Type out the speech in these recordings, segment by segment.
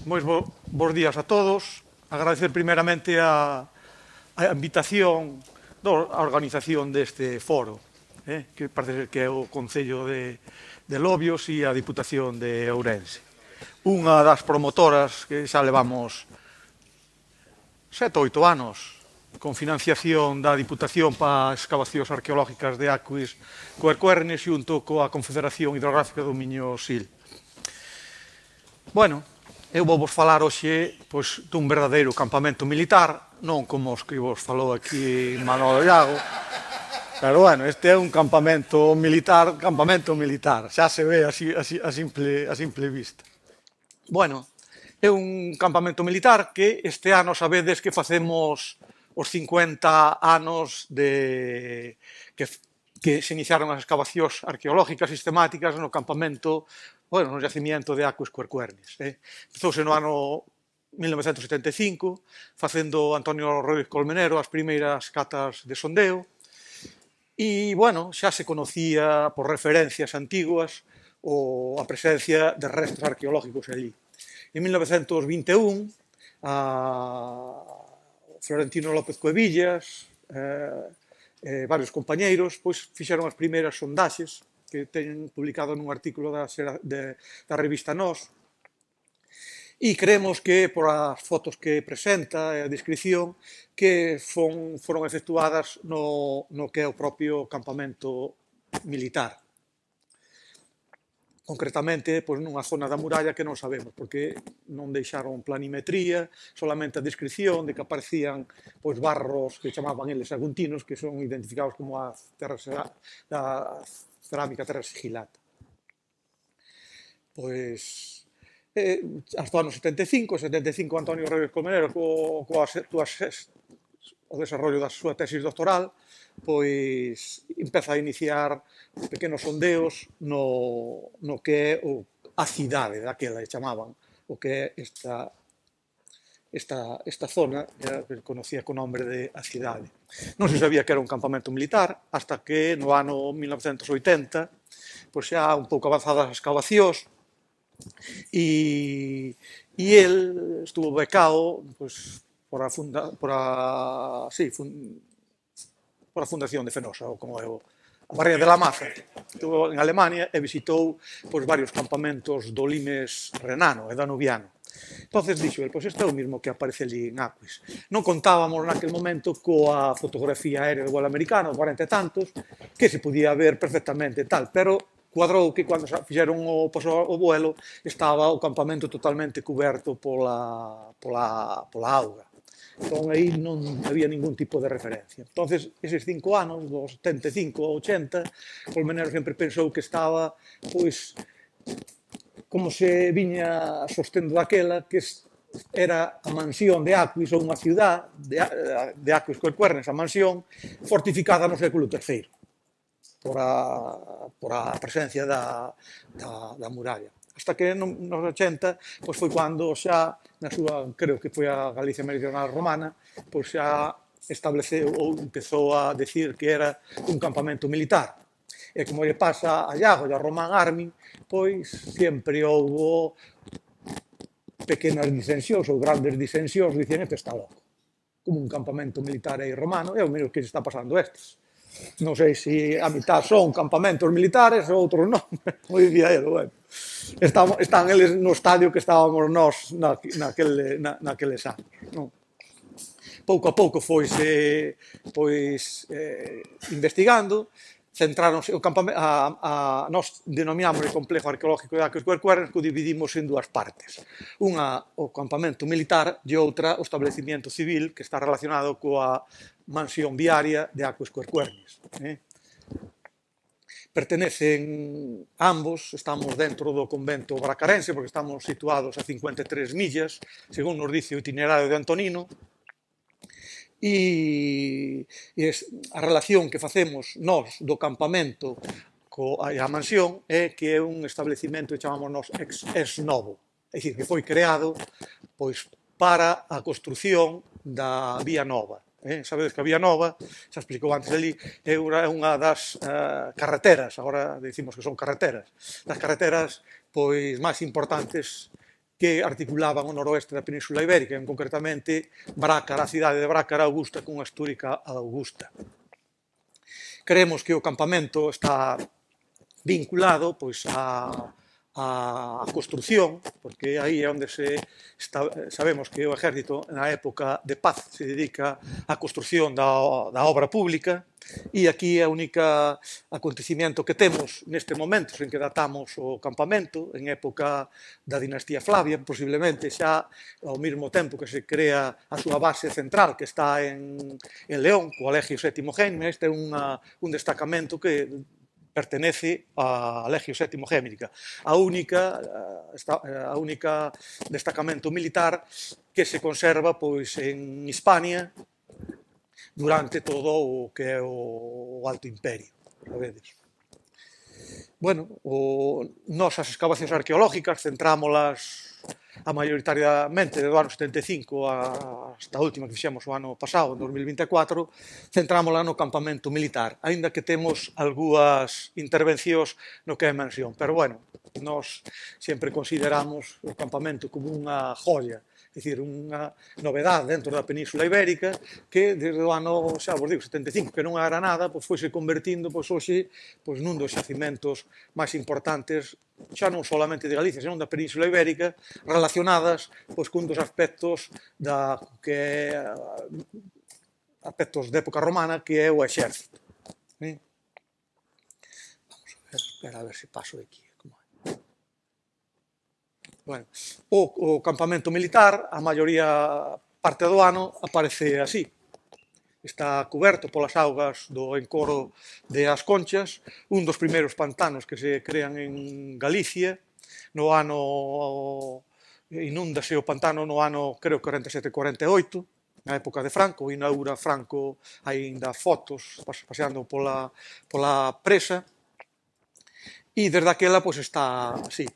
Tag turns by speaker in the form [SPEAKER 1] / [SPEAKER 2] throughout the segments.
[SPEAKER 1] Bos días a todos. Agradecer primeramente a invitación a organización deste foro, que parece ser que é o Concello de Lobios e a Diputación de Ourense. Unha das promotoras que xa levamos 7 ou 8 anos con financiación da Diputación para excavacións arqueológicas de Acuis Cuercuernes xunto coa Confederación Hidrográfica do Miño Sil. Bueno, eu vou vos falar hoxe dun verdadeiro campamento militar, non como os que vos falou aquí Manolo Iago, pero bueno, este é un campamento militar, xa se ve a simple vista. Bueno, é un campamento militar que este ano sabedes que facemos os 50 anos que se iniciaron as excavacións arqueológicas sistemáticas no campamento, no yacimiento de Acuis Cuercuernes. Empezouse no ano 1975, facendo Antonio Rodríguez Colmenero as primeiras catas de sondeo, e, bueno, xa se conocía por referencias antiguas a presencia de restos arqueológicos allí. En 1921, Florentino López Cuevillas, varios compañeiros, fixeron as primeiras sondaxes que teñen publicado nun artículo da revista Nós, e creemos que, por as fotos que presenta e a descripción, que foron efectuadas no que é o propio campamento militar. Concretamente, nunha zona da muralla que non sabemos, porque non deixaron planimetría, solamente a descripción de que aparecían barros que chamaban eles aguntinos, que son identificados como a cerámica terra sigilata. Hasta o ano 75 Antonio Rodríguez Colmenero, o desarrollo da súa tesis doctoral, empeza a iniciar pequenos sondeos no que é a cidade daquela, chamaban, o que é esta zona, que conocía co nombre de a cidade. Non se sabía que era un campamento militar, hasta que no ano 1980, xa un pouco avanzadas as excavacións, e el estuvo becado por a Fundación de Fenosa, ou como é a Barría de la Maza. Estuvo en Alemania e visitou varios campamentos do limes renano e danubiano. Entonces dixo, este é o mesmo que aparece ali en Acuis. Non contábamos naquel momento coa fotografía aérea do vuelo americano, 40 e tantos, que se podía ver perfectamente tal, pero cuadrou que cando fixeron o vuelo estaba o campamento totalmente coberto pola auga. Entón, aí non había ningún tipo de referencia. Entonces, eses 5 anos, dos 75 ao 80, Colmenero sempre pensou que estaba, como se viña sostendo daquela, que era a mansión de Acuis, ou unha ciudad de Acuis Cuercuernes, a mansión, fortificada no século III, por a presencia da muralla. Hasta que nos 80 foi cando xa, na súa, creo que foi a Galicia Meridional Romana, xa estableceu ou empezou a decir que era un campamento militar. E como lle pasa a Iago e a Román Armin, sempre houbo pequenas disensións ou grandes disensións, dicen, este está loco. Como un campamento militar aí romano, é o mesmo que se está pasando estes. Non sei se a mitad son campamentos militares e outros non, como dicía ele, bueno. Están eles no estadio que estábamos nós naqueles anos, non? Pouco a pouco foise investigando, centráronse, nós denominamos o complejo arqueológico de Acuis Cuercuernes, que o dividimos en dúas partes. Unha, o campamento militar, e outra, o establecimiento civil, que está relacionado coa mansión viaria de Acuis Cuercuernes. Pertenecen ambos, estamos dentro do convento bracarense, porque estamos situados a 53 millas, según nos dice o itinerario de Antonino, e a relación que facemos nós do campamento coa mansión é que é un establecimento que chamamos nós ex novo, é dicir, que foi creado para a construción da Vía Nova. Sabedes que a Vía Nova, xa explicou antes ali, é unha das carreteras, agora decimos que son carreteras, das carreteras máis importantes que articulaban o noroeste da Península Ibérica, en concretamente Brácara, a cidade de Brácara Augusta con a Astúrica Augusta. Creemos que o campamento está vinculado pois a construción, porque aí é onde sabemos que o exército na época de paz se dedica á construción da obra pública, e aquí é o único acontecimiento que temos neste momento en que datamos o campamento, en época da dinastía Flavia, posiblemente xa ao mesmo tempo que se crea a súa base central, que está en León, co Alegio VII Gémina. Este é un destacamento que pertenece á Legio VII Gémina, a única destacamento militar que se conserva pois en Hispania durante todo o que é o Alto Imperio, sabedes. Bueno, nós as excavacións arqueológicas centrámolas maioritariamente do ano 75 hasta a última que fixemos o ano pasado, en 2024, centrámola no campamento militar, aínda que temos algunhas intervencións no que é mansión. Pero, bueno, nós sempre consideramos o campamento como unha joia, é dicir, unha novedade dentro da Península Ibérica que desde o ano, xa vos digo, 75, que non era nada, pois foi se convertindo pois hoxe pois nun dos xacimentos máis importantes, xa non solamente de Galicia, senón da Península Ibérica, relacionadas pois cun dos aspectos que é aspectos de época romana, que é o exército. Vamos a ver se paso de aquí. Bueno, o campamento militar, a maioría parte do ano, aparece así. Está coberto polas augas do encoro de As Conchas, un dos primeiros pantanos que se crean en Galicia. No ano inúndase o pantano no ano, creo, 47-48, na época de Franco, inaugura Franco aínda fotos paseando pola presa, e desde aquela pois está así.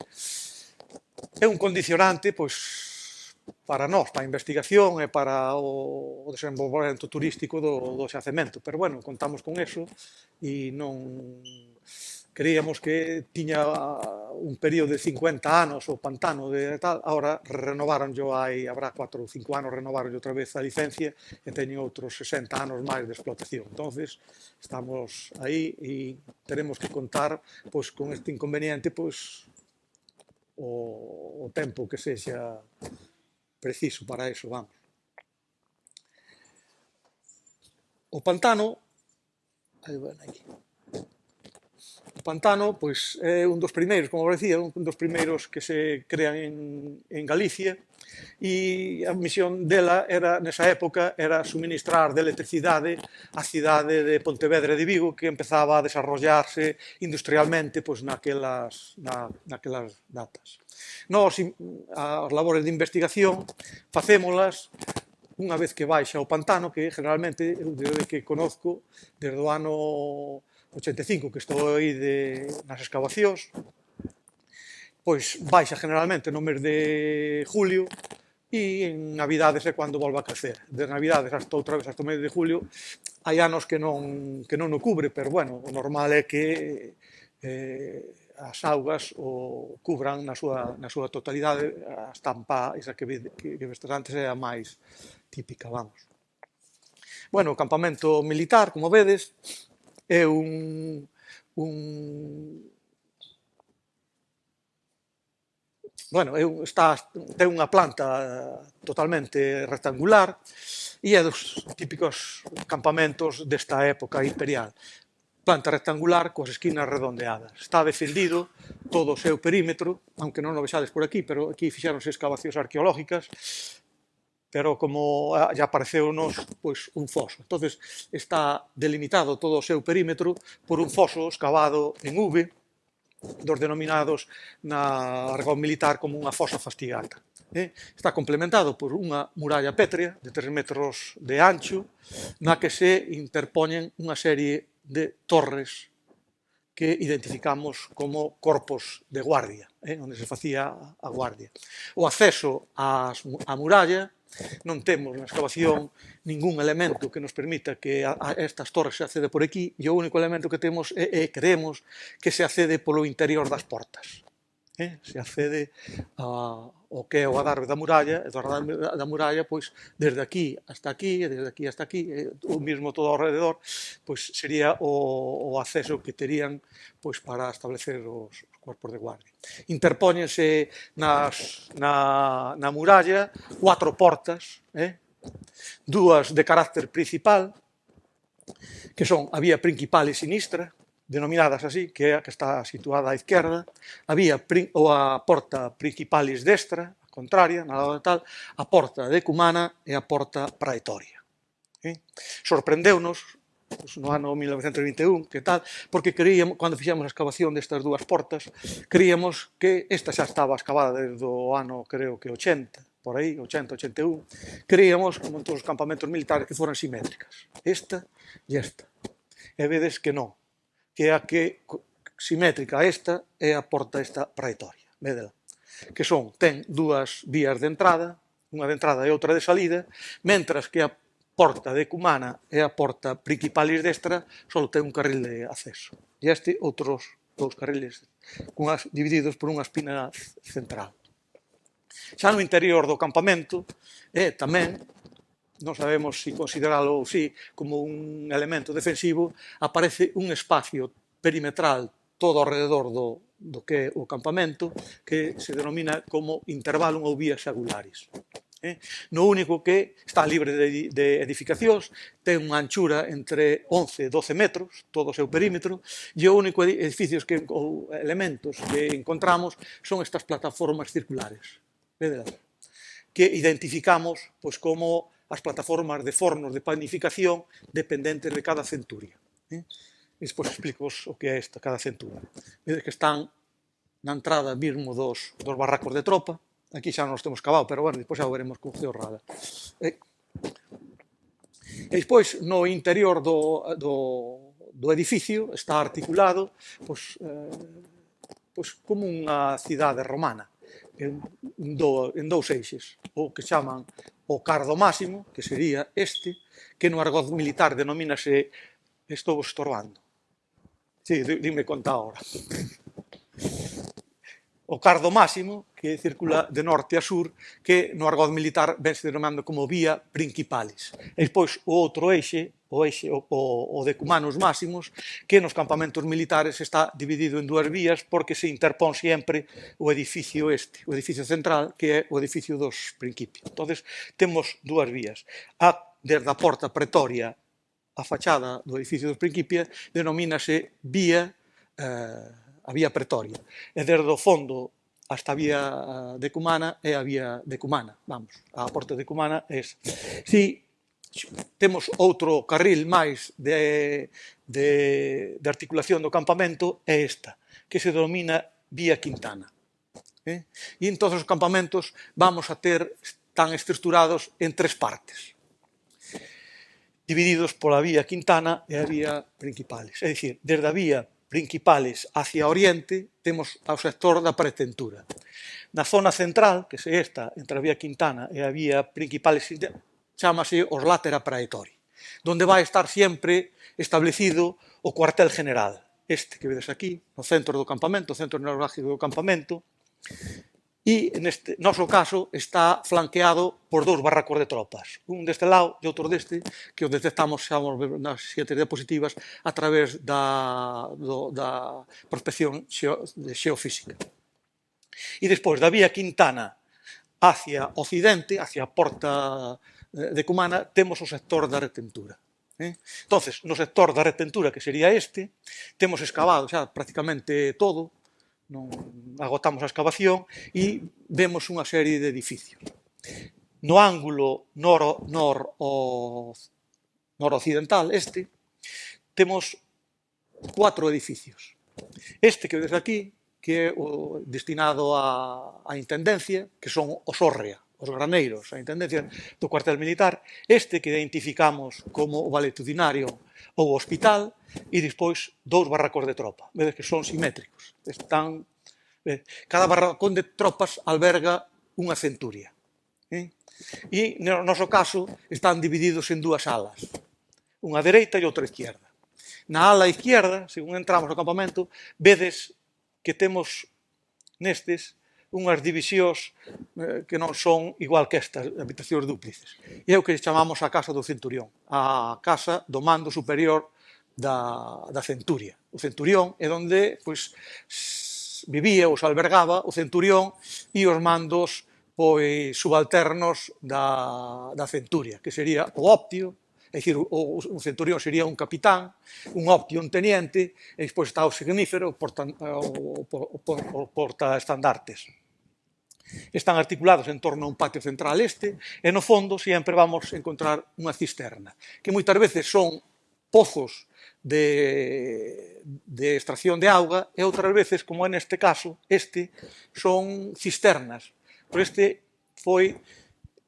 [SPEAKER 1] É un condicionante pois para nós, para a investigación e para o desenvolvemento turístico do xacemento, pero bueno, contamos con eso e non creíamos que tiña un período de 50 anos o pantano de tal, agora renovaronllo habrá 4 ou 5 anos renovaronllo outra vez a licencia e teñen outros 60 anos máis de explotación. Entonces, estamos aí e teremos que contar pois con este inconveniente pois o tempo que sexa preciso para eso, vamos. O pantano, o pantano, pois, é un dos primeiros, como decía, un dos primeiros que se crean en Galicia, e a misión dela era, nesa época, era suministrar de electricidade a cidade de Pontevedra e de Vigo, que empezaba a desarrollarse industrialmente pois, naquelas datas. Nós, as labores de investigación, facémolas unha vez que baixa o pantano, que generalmente, desde que conozco, desde o ano 85, que estou aí nas excavacións, pois baixa generalmente no mes de julio e en Navidades é cando volve a crecer. De Navidades hasta outra vez, hasta o mes de julio, hai anos que non o cubre, pero bueno, o normal é que as augas o cubran na súa totalidade. A estampa, esa que vestes antes, é a máis típica, vamos. Bueno, o campamento militar, como vedes, é ten unha planta totalmente rectangular e é dos típicos campamentos desta época imperial. Planta rectangular coas esquinas redondeadas. Está defendido todo o seu perímetro, aunque non o vexades por aquí, pero aquí fixéronse excavacións arqueológicas, pero como ya apareceu-nos pois, un foso. Entonces está delimitado todo o seu perímetro por un foso excavado en V, dos denominados na argón militar como unha fosa fastigata. Está complementado por unha muralla pétrea de 3 metros de ancho, na que se interpoñen unha serie de torres que identificamos como corpos de guardia, onde se facía a guardia. O acceso á muralla, non temos na excavación ningún elemento que nos permita que a estas torres se accede por aquí, e o único elemento que temos é creemos que se accede polo interior das portas. Se accede ao que é o adarve da muralla, e do adarve da muralla, pois, desde aquí hasta aquí, e desde aquí hasta aquí, o mismo todo ao rededor, pois, sería o acceso que terían, pois, para establecer os corpos de guardia. Interpóñense na muralla 4 portas, dúas de carácter principal, que son a vía principal e sinistra, denominadas así, que é a que está situada á izquierda, a porta principalis destra, a contraria, na lado tal, a porta decumana e a porta praetoria. Sorprendeunos, no ano 1921, que tal, porque creíamos, cando fixemos a excavación destas dúas portas, creíamos que esta xa estaba excavada desde o ano, creo que 80, por aí, 80, 81, creíamos, como en todos os campamentos militares, que foran simétricas. Esta e esta. E vedes que non, que é a que simétrica a esta é a porta esta praetoria, vedela, que ten dúas vías de entrada, unha de entrada e outra de salida, mentras que a porta decumana e a porta principalis destra só ten un carril de acceso. E outros 2 carriles divididos por unha espina central. Xa no interior do campamento, tamén, non sabemos se consideralo ou si como un elemento defensivo, aparece un espacio perimetral todo alrededor do que é o campamento, que se denomina como intervalum ou vías agulares. No único que está libre de edificacións, ten unha anchura entre 11 e 12 metros, todo o seu perímetro, e o único edificios ou elementos que encontramos son estas plataformas circulares, vedelas, que identificamos pois, como as plataformas de fornos de panificación dependentes de cada centuria. E despois explico o que é esta, cada centuria. Vedes que están na entrada mesmo dos barracos de tropa. Aquí xa nos temos cavado, pero bueno, despois xa o veremos con Ceorrada. E despois, no interior do edificio, está articulado pois, como unha cidade romana, en 2 eixes, o que chaman o cardo máximo, que sería este, que no argot militar denomínase, estou vos estorbando. Sí, dime conta ahora. O cardo máximo, que circula de norte a sur, que no argot militar vense denominando como vía principalis. E despois o outro eixe, o decumanos máximos, que nos campamentos militares está dividido en 2 vías porque se interpón sempre o edificio o edificio central, que é o edificio dos principios. Entón, temos 2 vías. Desde a porta pretoria a fachada do edificio dos principios denomínase a vía pretoria. E desde o fondo hasta a vía decumana é a vía decumana. Vamos, a porta decumana é esa. Si temos outro carril máis de articulación do campamento, é esta, que se denomina vía Quintana. E en todos os campamentos están estruturados en 3 partes, divididos pola vía Quintana e a vía principales. É dicir, desde a vía principales hacia oriente temos ao sector da pretentura. Na zona central, que é esta, entre a vía Quintana e a vía principales, chámase os latera praetori, donde vai estar sempre establecido o cuartel general, este que vedes aquí, no centro do campamento, o centro neurálgico do campamento, e neste noso caso está flanqueado por 2 barracos de tropas, un deste lado e outro deste, que o detectamos xa nas siguientes diapositivas a través da prospección xeofísica. E despois da vía Quintana hacia occidente, hacia a porta decumana, temos o sector da retentura. Entonces, no sector da retentura, que sería este, temos excavado xa prácticamente todo, non agotamos a excavación e vemos unha serie de edificios. No ángulo noroccidental, temos 4 edificios. Este que vedes aquí, que é o destinado á intendencia, que son os hórrea, os graneiros, a intendencia do cuartel militar, este que identificamos como o valetudinario ou o hospital, e despois 2 barracos de tropa. Vedes que son simétricos. Cada barracón de tropas alberga unha centuria. E, no noso caso, están divididos en 2 alas, unha dereita e outra izquierda. Na ala izquierda, según entramos ao campamento, vedes que temos nestes unhas divisións que non son igual que estas habitacións dúplices. E é o que chamamos a casa do centurión, a casa do mando superior da centuria. O centurión é onde pois, vivía ou se albergaba o centurión e os mandos pois, subalternos da centuria, que sería o optio, é dicir, o centurión sería un capitán, un optio, un teniente, e despois está o signífero, o portaestandartes. Están articulados en torno a un patio central este, e no fondo sempre vamos encontrar unha cisterna, que moitas veces son pozos de extracción de auga e outras veces, como é neste caso, son cisternas. Por este foi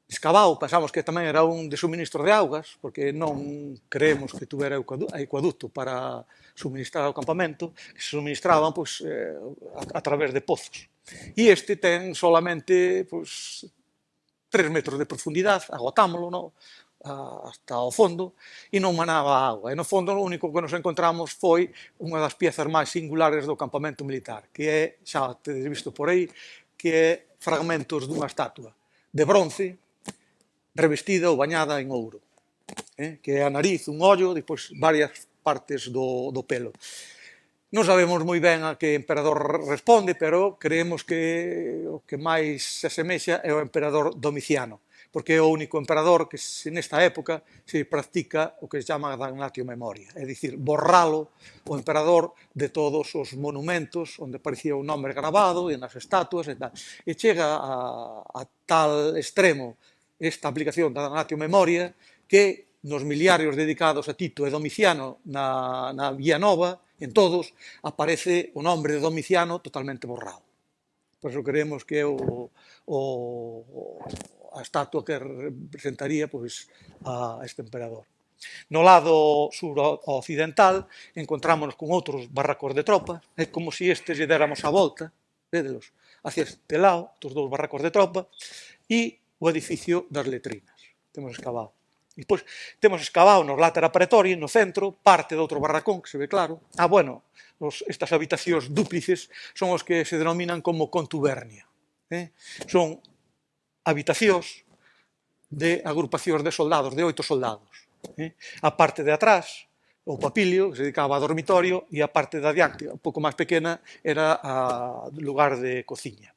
[SPEAKER 1] escavado, pensamos que tamén era un de suministro de augas, porque non creemos que tuvera ecuaducto para suministrar ao campamento, que se suministraban pois, a través de pozos. E este ten solamente pois, 3 metros de profundidade, agotámoslo, no? Hasta o fondo, e non manaba agua. E no fondo o único que nos encontramos foi unha das piezas máis singulares do campamento militar, que é, xa tedes visto por aí, que é fragmentos dunha estatua de bronce revestida ou bañada en ouro, que é a nariz, un ollo, depois varias partes do pelo. Non sabemos moi ben a que emperador responde, pero creemos que o que máis se asemexa é o emperador Domiciano, porque é o único emperador que nesta época se practica o que se chama damnatio memoria, é dicir, borralo o emperador de todos os monumentos onde aparecía un nome grabado e nas estatuas e tal. E chega a tal extremo esta aplicación da damnatio memoria que nos miliarios dedicados a Tito e Domiciano na Vía Nova, en todos, aparece o nome de Domiciano totalmente borrado. Por eso creemos que é a estatua que representaría pois, a este emperador. No lado sur-occidental encontrámonos con outros barracos de tropa, é como se estes lle déramos a volta, védelos, hacia este lado, estes dous barracos de tropa, e o edificio das letrinas. Temos escavado. E depois temos escavado nos látera pretoria, no centro, parte de outro barracón, que se ve claro. Bueno, estas habitacións dúplices son os que se denominan como contubernia. Son habitacións de agrupacións de soldados, de 8 soldados. A parte de atrás, o papilio, que se dedicaba a dormitorio, e a parte de adiante, un pouco máis pequena, era a lugar de cociña.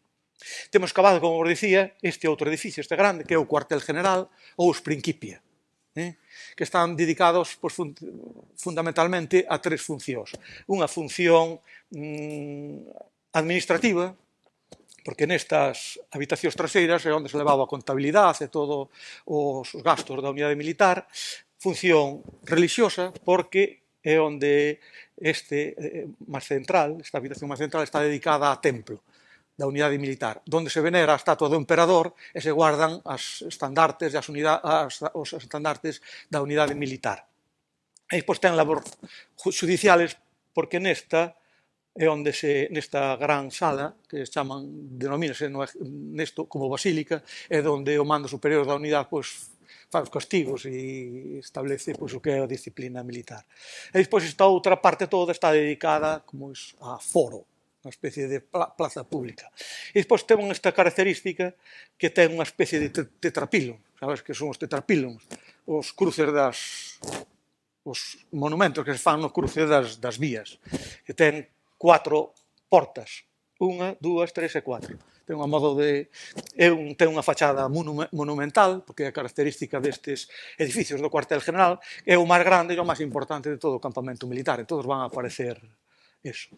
[SPEAKER 1] Temos escavado, como vos dicía, este outro edificio, este grande, que é o cuartel general ou os Principia, que están dedicados pois, fundamentalmente a 3 funcións. Unha función administrativa, porque nestas habitacións traseiras é onde se levaba a contabilidade e todos os gastos da unidade militar. Función religiosa, porque é onde esta habitación máis central está dedicada a templo da unidade militar, onde se venera a estatua do emperador e se guardan os estandartes da unidade militar. E depois ten labor judiciales, porque nesta é onde nesta gran sala, que denomínase nesto como basílica, é onde o mando superior da unidade pois, faz os castigos e establece pois, o que é a disciplina militar. E depois esta outra parte toda está dedicada como a foro, unha especie de plaza pública. E despois temos esta característica que ten unha especie de tetrapilon, sabes que son os tetrapilons, os cruces os monumentos que se fan no cruce das vías, que ten 4 portas, 1, 2, 3 e 4. Ten unha fachada monumental, porque é a característica destes edificios do cuartel general, é o máis grande e o máis importante de todo o campamento militar, e todos van a aparecer eso.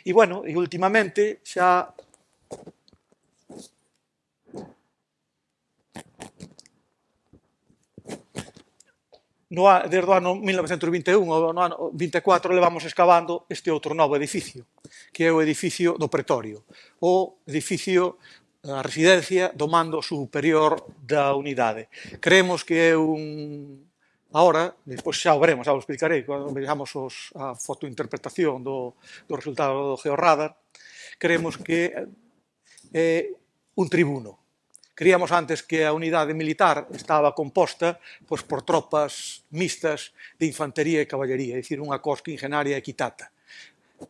[SPEAKER 1] E, bueno, e últimamente xa desde o ano 1921 ao ano 24 levamos excavando este outro novo edificio, que é o edificio do Pretorio, o edificio, a residencia do mando superior da unidade. Creemos que é Ahora, despois xa o veremos, xa o explicarei, cando vexamos a fotointerpretación do resultado do georradar, creemos que é un tribuno. Creíamos antes que a unidade militar estaba composta pois, por tropas mixtas de infantería e caballería, é dicir, unha cos quingenaria equitata.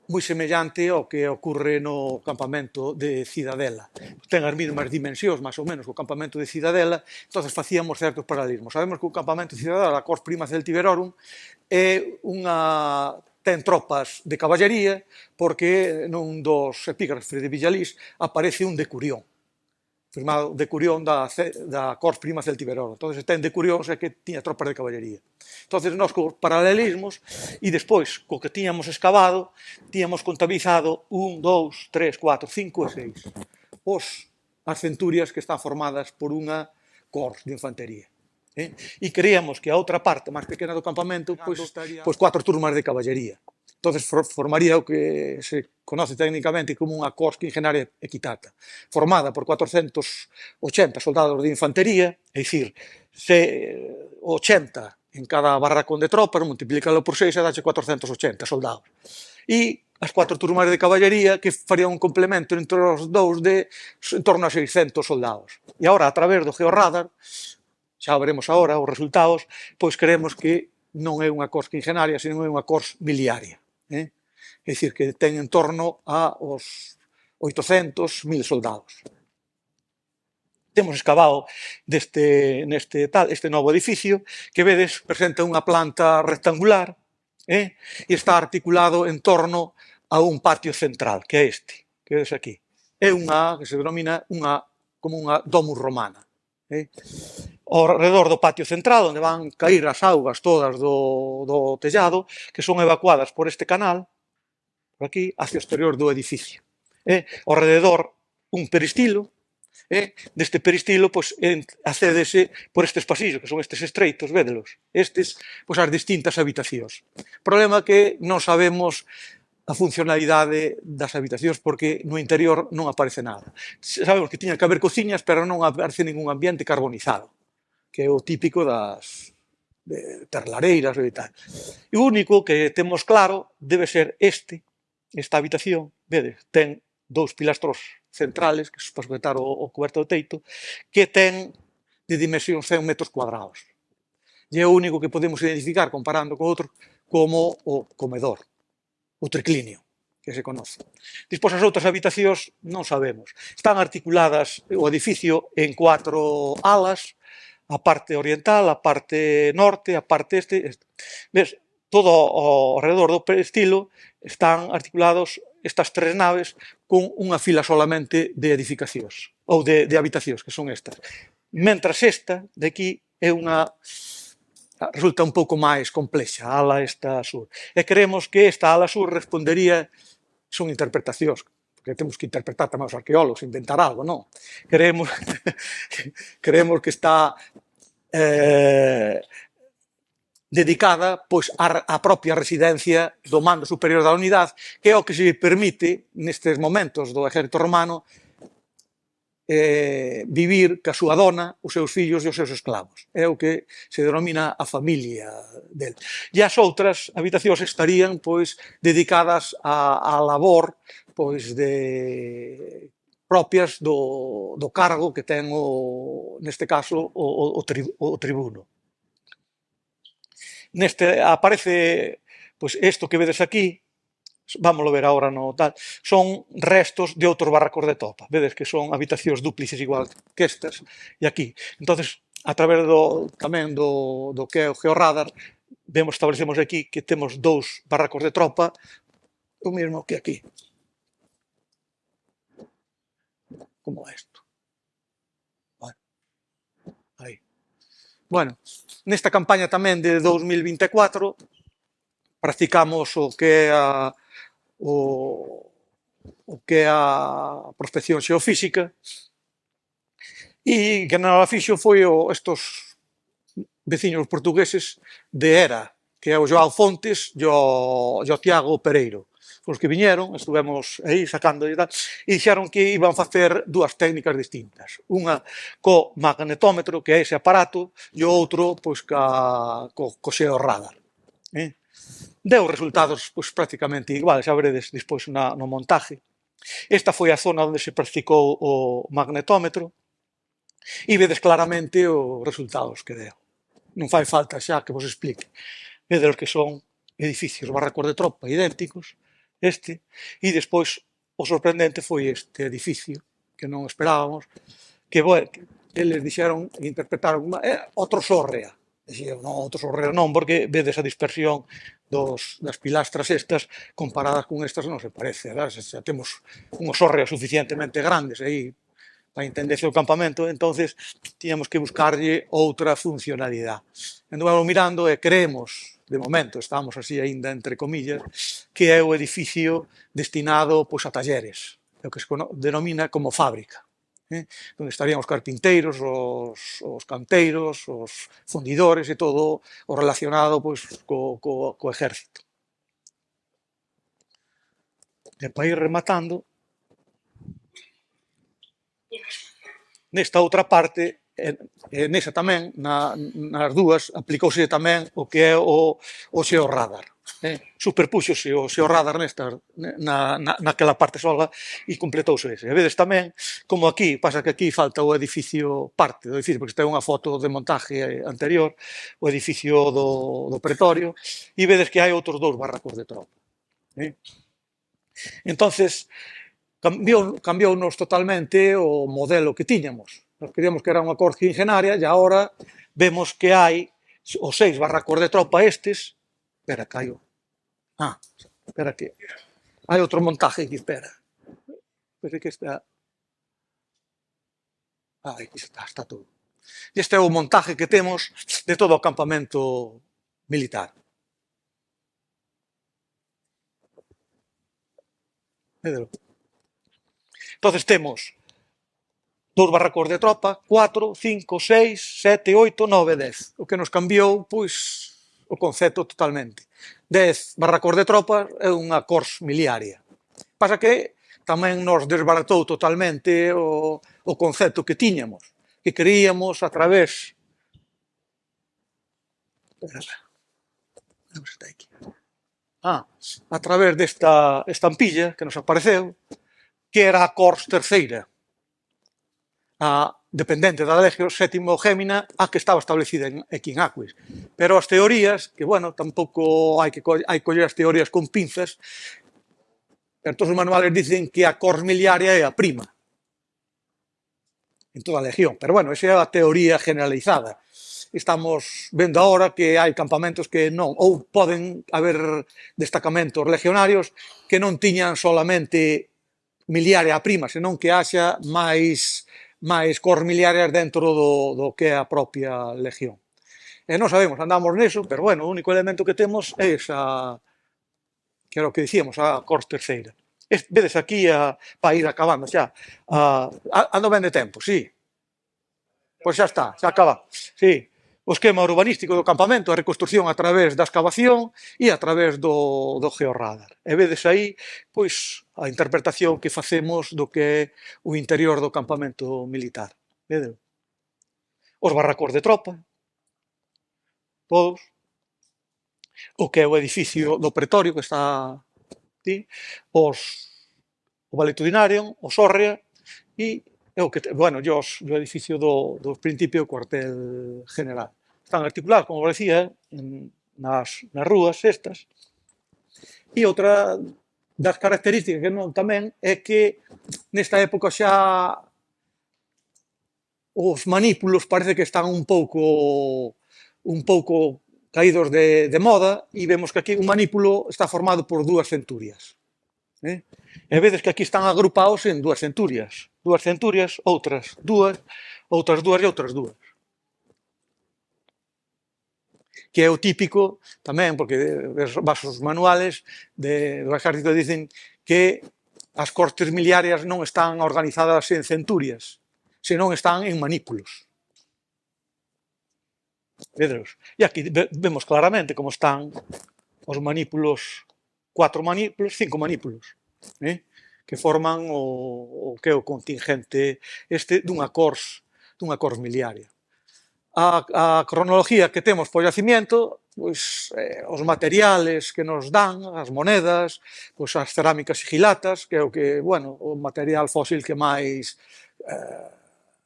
[SPEAKER 1] moi semellante ao que ocorre no campamento de Cidadela. Ten as mesmas dimensións, máis ou menos, que o campamento de Cidadela, entonces facíamos certos paralelismos. Sabemos que o campamento de Cidadela, a Cors Prima Celtiberorum, ten tropas de caballería, porque nun dos epígrafes de Villalís aparece un decurión, firmado decurión da Cors Prima Celtiberorum. Entonces ten decurións e que tiña tropas de caballería. Entonces, nós cos paralelismos, e despois, co que tiñamos excavado, tiñamos contabilizado 1, 2, 3, 4, 5 e 6 as centurias que están formadas por unha cors de infantería. E creíamos que a outra parte máis pequena do campamento, pois 4 turmas de caballería. Entonces formaría o que se conoce técnicamente como unha cors quingenaria equitata, formada por 480 soldados de infantería, é dicir, 80 en cada barracón de tropas, multiplícalo por 6 e dache 480 soldados. E as 4 turmas de caballería que farían un complemento entre os dous de en torno a 600 soldados. E agora, a través do georradar, xa veremos agora os resultados, pois creemos que non é unha cors quingenaria, senón é unha cors miliaria. É dicir, que ten en torno aos 800, 1000 soldados. Temos excavado este novo edificio, que vedes, presenta unha planta rectangular, e está articulado en torno a un patio central, que é este, que vedes aquí. É unha que se denomina como unha domus romana. Ao redor do patio central, onde van cair as augas todas do tellado, que son evacuadas por este canal, por aquí, hacia o exterior do edificio. Ao redor, un peristilo, deste peristilo, pois, accédese por estes pasillos, que son estes estreitos, védelos, estes, pois, as distintas habitacións. O problema é que non sabemos a funcionalidade das habitacións, porque no interior non aparece nada. Sabemos que tiña que haber cociñas, pero non aparece ningún ambiente carbonizado, que é o típico das terlareiras e tal. E o único que temos claro debe ser esta habitación, vedes, ten 2 pilastros centrales, que para sujetar o coberto do teito, que ten de dimensión 100 metros cuadrados. E é o único que podemos identificar, comparando co outro, como o comedor, o triclinio, que se conoce. Despois, as outras habitacións non sabemos. Están articuladas o edificio en 4 alas, a parte oriental, a parte norte, a parte este. Ves, todo ao redor do peristilo están articulados estas 3 naves con unha fila solamente de edificacións, ou de habitacións, que son estas. Mentras esta, de aquí, resulta un pouco máis complexa, a ala esta sur. E creemos que esta ala sur respondería, son interpretacións, porque temos que interpretar tamén os arqueólogos, inventar algo, non? Creemos que está dedicada pois á propia residencia do mando superior da unidade, que é o que se permite nestes momentos do exército romano vivir ca súa dona, os seus fillos e os seus esclavos. É o que se denomina a familia del. E as outras habitacións estarían pois dedicadas á labor pois propias do cargo que ten neste caso o tribuno. Neste aparece, pois, isto que vedes aquí, vámoslo ver agora no tal, son restos de outros barracos de tropa. Vedes que son habitacións dúplices igual que estas, e aquí. Entonces, a través tamén do que é o georradar, establecemos aquí que temos 2 barracos de tropa, o mesmo que aquí. Como isto. Bueno, aí. Bueno, nesta campaña tamén de 2024 practicamos o que é a prospección xeofísica, e que non a fixo foi estos veciños portugueses de Era, que é o Joao Fontes e o Tiago Pereiro. Os que viñeron, estuvemos aí sacando e tal, e dixeron que iban facer 2 técnicas distintas. Unha co magnetómetro, que é ese aparato, e o outro pois co xeorradar. Deu resultados pois prácticamente igual, xa veredes despois no montaje. Esta foi a zona onde se practicou o magnetómetro, e vedes claramente os resultados que deu. Non fai falta xa que vos explique. Vedes que son edificios barracos de tropa idénticos, e despois o sorprendente foi este edificio que non esperábamos, que, bueno, eles dixeron, interpretaron, outro Sórrea. Dixeron, non, outro Sórrea non, porque vedes a dispersión das pilastras estas comparadas con estas non se parece, xa temos unhos Sórreas suficientemente grandes aí para entenderse o campamento, entonces tiñamos que buscarlle outra funcionalidade. Entón, vamos mirando e creemos, de momento, estamos así aínda entre comillas, que é o edificio destinado pois, a talleres, o que se denomina como fábrica, onde estarían os carpinteiros, os canteiros, os fundidores e todo o relacionado pois, co exército. E para ir rematando, nesta outra parte, nesa tamén, nas dúas, aplicouse tamén o que é o xeorradar. Superpúxose o xeorradar naquela parte sola e completouse ese. E vedes tamén, como aquí, pasa que aquí falta o edificio, parte do edificio, porque está unha foto de montaje anterior, o edificio do pretorio, e vedes que hai outros dous barracos de tropa. Entonces, cambiounos totalmente o modelo que tiñamos. Nos creíamos que era unha cor quingenaria e agora vemos que hai os 6 barracos de tropa estes. Espera, caio. Espera que hai outro montaje aquí, espera. Parece que está... aquí está todo. Este é o montaje que temos de todo o campamento militar. Védelo. Entonces temos 2 barracos de tropa, 4, 5, 6, 7, 8, 9, 10. O que nos cambiou, pois, o concepto totalmente. 10 barracos de tropa é unha cors miliaria. Pasa que tamén nos desbaratou totalmente o concepto que tiñamos, que queríamos a través... a través desta estampilla que nos apareceu, que era a Cors terceira, a dependente da Legio VII Gémina, a que estaba establecida aquí en Aquis. Pero as teorías, que, bueno, tampouco hai que coller as teorías con pinzas, pero todos os manuales dicen que a Cors miliaria é a prima en toda a legión. Pero, bueno, esa é a teoría generalizada. Estamos vendo agora que hai campamentos que non, ou poden haber destacamentos legionarios que non tiñan solamente miliaria a prima, senón que haxa máis cors miliarias dentro do que é a propia legión. E non sabemos, andamos neso, pero, bueno, o único elemento que temos é esa, que era o que dicíamos, a cors terceira. Vedes aquí, para ir acabando xa, ando ben de tempo, sí. Pois xa está, xa acaba. Sí. O esquema urbanístico do campamento, a reconstrucción a través da excavación e a través do georradar. E vedes aí, pois, a interpretación que facemos do que é o interior do campamento militar. Vedes? Os barracos de tropa, todos, o que é o edificio do pretorio que está aquí, o valetudinarium, o Sórrea e o que, bueno, o edificio do principio cuartel general. Están articulados, como vos decía, nas rúas estas. E outra das características que non tamén é que nesta época xa os manípulos parece que están un pouco caídos de moda e vemos que aquí un manípulo está formado por 2 centurias. E vedes que aquí están agrupados en 2 centurias. 2 centurias, outras 2, outras 2 e outras 2. Que é o típico tamén, porque vas aos manuales do exército dicen que as cortes miliarias non están organizadas en centurias, senón están en manípulos. Vedes? E aquí vemos claramente como están os manípulos, 4 manípulos, 5 manípulos, que forman o que é o contingente dunha cors miliaria. A cronología que temos por yacimiento, pois, os materiales que nos dan, as monedas, pois as cerámicas sigilatas, que é o que, bueno, o material fósil que máis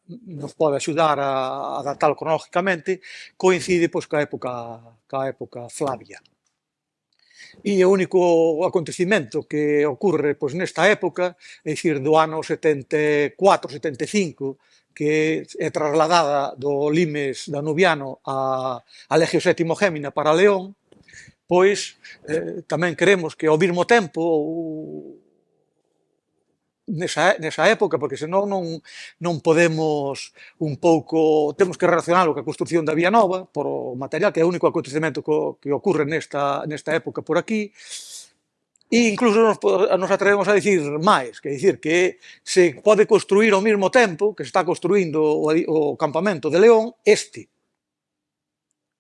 [SPEAKER 1] nos pode axudar a datar cronológicamente, coincide pois ca época Flavia. E o único acontecimento que ocorre pois, nesta época, é dicir, do ano 74, 75, que é trasladada do Limes danubiano a Legio VII Gémina para León, pois tamén queremos que ao mesmo tempo nesa época, porque senón non podemos un pouco, temos que relacionalo coa construción da Vía Nova, por o material, que é o único acontecemento que ocorre nesta época por aquí, e incluso nos atrevemos a dicir máis, que dicir que se pode construir ao mesmo tempo que se está construindo o campamento de León,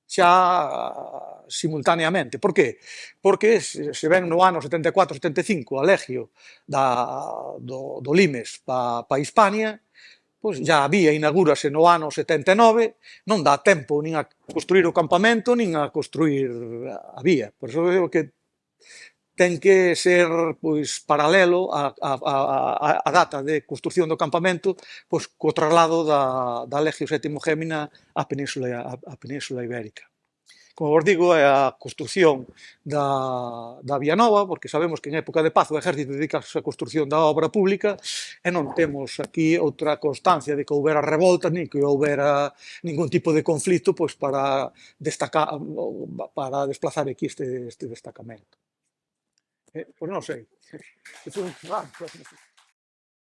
[SPEAKER 1] xa simultaneamente. Por qué? Porque se ven no ano 74-75 a Legio do Limes pa Hispania, pois ya a vía inaugúrase no ano 79, non dá tempo nin a construir o campamento nin a construir a vía. Por iso digo que ten que ser pois paralelo a data de construción do campamento pois co traslado da Legio VII Gémina á Península Ibérica. Como vos digo, é a construción da Vía Nova, porque sabemos que en época de paz o exército dedicase á construción da obra pública e non temos aquí outra constancia de que houbera revoltas nin que houbera ningún tipo de conflito pois para desplazar aquí este destacamento. Pois non sei.